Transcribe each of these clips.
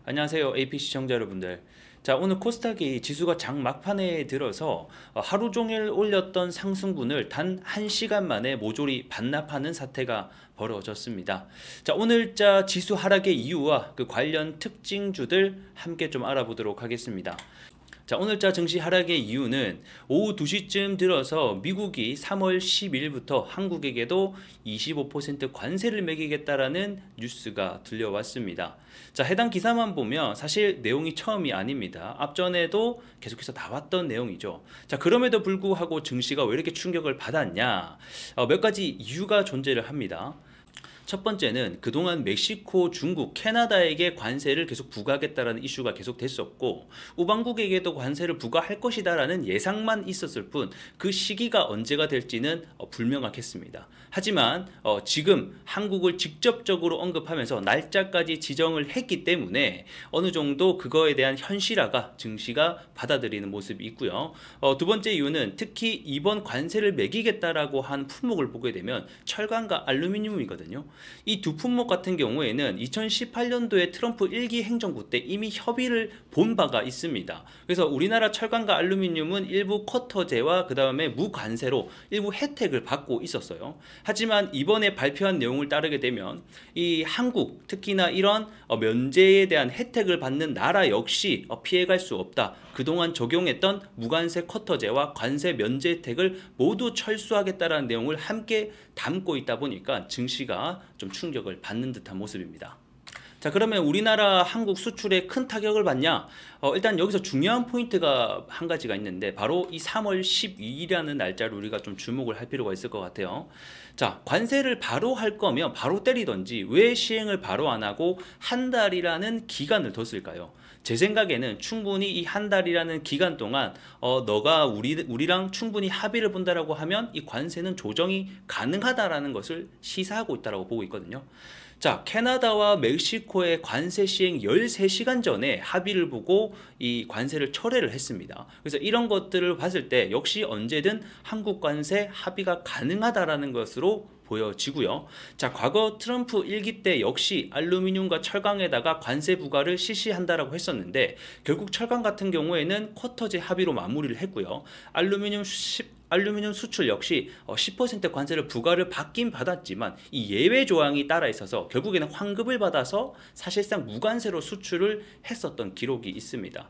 안녕하세요, AP 시청자 여러분들. 자, 오늘 코스닥이 지수가 장 막판에 들어서 하루 종일 올렸던 상승분을 단 1시간 만에 모조리 반납하는 사태가 벌어졌습니다. 자, 오늘자 지수 하락의 이유와 그 관련 특징주들 함께 좀 알아보도록 하겠습니다. 자, 오늘자 증시 하락의 이유는 오후 2시쯤 들어서 미국이 3월 10일부터 한국에게도 25% 관세를 매기겠다라는 뉴스가 들려왔습니다. 자, 해당 기사만 보면 사실 내용이 처음이 아닙니다. 앞전에도 계속해서 나왔던 내용이죠. 자, 그럼에도 불구하고 증시가 왜 이렇게 충격을 받았냐? 몇 가지 이유가 존재를 합니다. 첫 번째는 그동안 멕시코, 중국, 캐나다에게 관세를 계속 부과하겠다라는 이슈가 계속 됐었고, 우방국에게도 관세를 부과할 것이다라는 예상만 있었을 뿐 그 시기가 언제가 될지는 불명확했습니다. 하지만 지금 한국을 직접적으로 언급하면서 날짜까지 지정을 했기 때문에 어느 정도 그거에 대한 현실화가 증시가 받아들이는 모습이 있고요. 두 번째 이유는 특히 이번 관세를 매기겠다라고 한 품목을 보게 되면 철강과 알루미늄이거든요. 이 두 품목 같은 경우에는 2018년도에 트럼프 1기 행정부 때 이미 협의를 본 바가 있습니다. 그래서 우리나라 철강과 알루미늄은 일부 쿼터제와 그 다음에 무관세로 일부 혜택을 받고 있었어요. 하지만 이번에 발표한 내용을 따르게 되면 이 한국, 특히나 이런 면제에 대한 혜택을 받는 나라 역시 피해갈 수 없다. 그동안 적용했던 무관세 쿼터제와 관세 면제 혜택을 모두 철수하겠다는 내용을 함께 담고 있다 보니까 증시가 좀 충격을 받는 듯한 모습입니다. 자, 그러면 우리나라 한국 수출에 큰 타격을 받냐? 일단 여기서 중요한 포인트가 한 가지가 있는데 바로 이 3월 12일이라는 날짜를 우리가 좀 주목을 할 필요가 있을 것 같아요. 자, 관세를 바로 할 거면 바로 때리던지 왜 시행을 바로 안 하고 한 달이라는 기간을 뒀을까요? 제 생각에는 충분히 이 한 달이라는 기간 동안 너가 우리랑 충분히 합의를 본다라고 하면 이 관세는 조정이 가능하다라는 것을 시사하고 있다라고 보고 있거든요. 자, 캐나다와 멕시코의 관세 시행 13시간 전에 합의를 보고 이 관세를 철회를 했습니다. 그래서 이런 것들을 봤을 때 역시 언제든 한국 관세 합의가 가능하다라는 것으로 보여지고요. 자, 과거 트럼프 1기 때 역시 알루미늄과 철강에다가 관세 부과를 실시한다라고 했었는데 결국 철강 같은 경우에는 쿼터제 합의로 마무리를 했고요. 알루미늄 수출 역시 10% 관세를 부과를 받긴 받았지만 이 예외 조항이 따라 있어서 결국에는 환급을 받아서 사실상 무관세로 수출을 했었던 기록이 있습니다.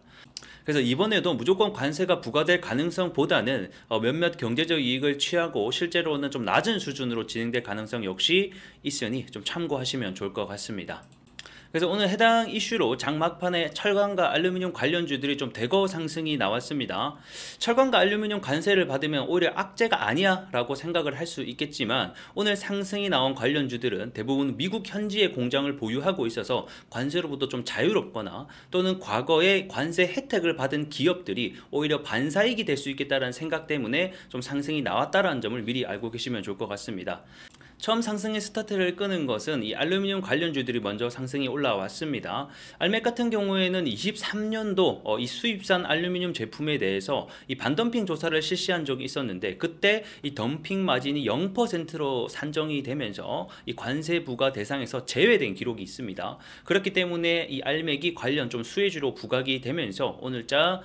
그래서 이번에도 무조건 관세가 부과될 가능성보다는 몇몇 경제적 이익을 취하고 실제로는 좀 낮은 수준으로 진행될 가능성 역시 있으니 좀 참고하시면 좋을 것 같습니다. 그래서 오늘 해당 이슈로 장 막판에 철강과 알루미늄 관련주들이 좀 대거 상승이 나왔습니다. 철강과 알루미늄 관세를 받으면 오히려 악재가 아니야 라고 생각을 할 수 있겠지만 오늘 상승이 나온 관련주들은 대부분 미국 현지의 공장을 보유하고 있어서 관세로부터 좀 자유롭거나 또는 과거에 관세 혜택을 받은 기업들이 오히려 반사이익이 될 수 있겠다는 생각 때문에 좀 상승이 나왔다는 점을 미리 알고 계시면 좋을 것 같습니다. 처음 상승의 스타트를 끄는 것은 이 알루미늄 관련주들이 먼저 상승이 올라왔습니다. 알맥 같은 경우에는 23년도 이 수입산 알루미늄 제품에 대해서 이 반덤핑 조사를 실시한 적이 있었는데 그때 이 덤핑 마진이 0%로 산정이 되면서 이 관세 부과 대상에서 제외된 기록이 있습니다. 그렇기 때문에 이 알맥이 관련 좀 수혜주로 부각이 되면서 오늘자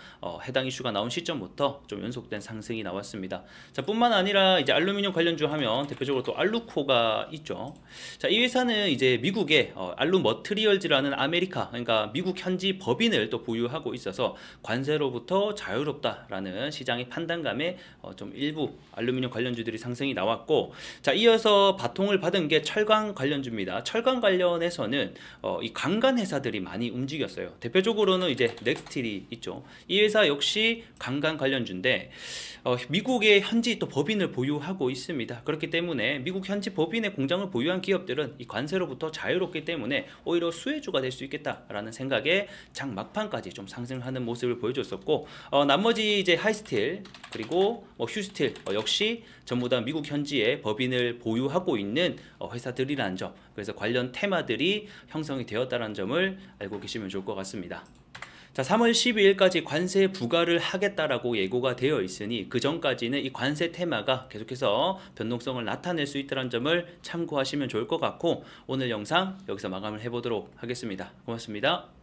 해당 이슈가 나온 시점부터 좀 연속된 상승이 나왔습니다. 자, 뿐만 아니라 이제 알루미늄 관련주 하면 대표적으로 또 알루코가 있죠. 자, 이 회사는 이제 미국의 알루머트리얼즈라는 아메리카, 그러니까 미국 현지 법인을 또 보유하고 있어서 관세로부터 자유롭다라는 시장의 판단감에 좀 일부 알루미늄 관련주들이 상승이 나왔고, 자, 이어서 바통을 받은 게 철강 관련주입니다. 철강 관련해서는 이 강간 회사들이 많이 움직였어요. 대표적으로는 이제 넥스틸이 있죠. 이 회사 역시 강간 관련주인데 미국의 현지 또 법인을 보유하고 있습니다. 그렇기 때문에 미국 현지 법인의 공장을 보유한 기업들은 이 관세로부터 자유롭기 때문에 오히려 수혜주가 될 수 있겠다라는 생각에 장 막판까지 좀 상승하는 모습을 보여줬었고, 나머지 이제 하이스틸 그리고 휴스틸 역시 전부 다 미국 현지의 법인을 보유하고 있는 회사들이라는 점, 그래서 관련 테마들이 형성이 되었다는 점을 알고 계시면 좋을 것 같습니다. 자, 3월 12일까지 관세 부과를 하겠다라고 예고가 되어 있으니 그 전까지는 이 관세 테마가 계속해서 변동성을 나타낼 수 있다는 점을 참고하시면 좋을 것 같고, 오늘 영상 여기서 마감을 해보도록 하겠습니다. 고맙습니다.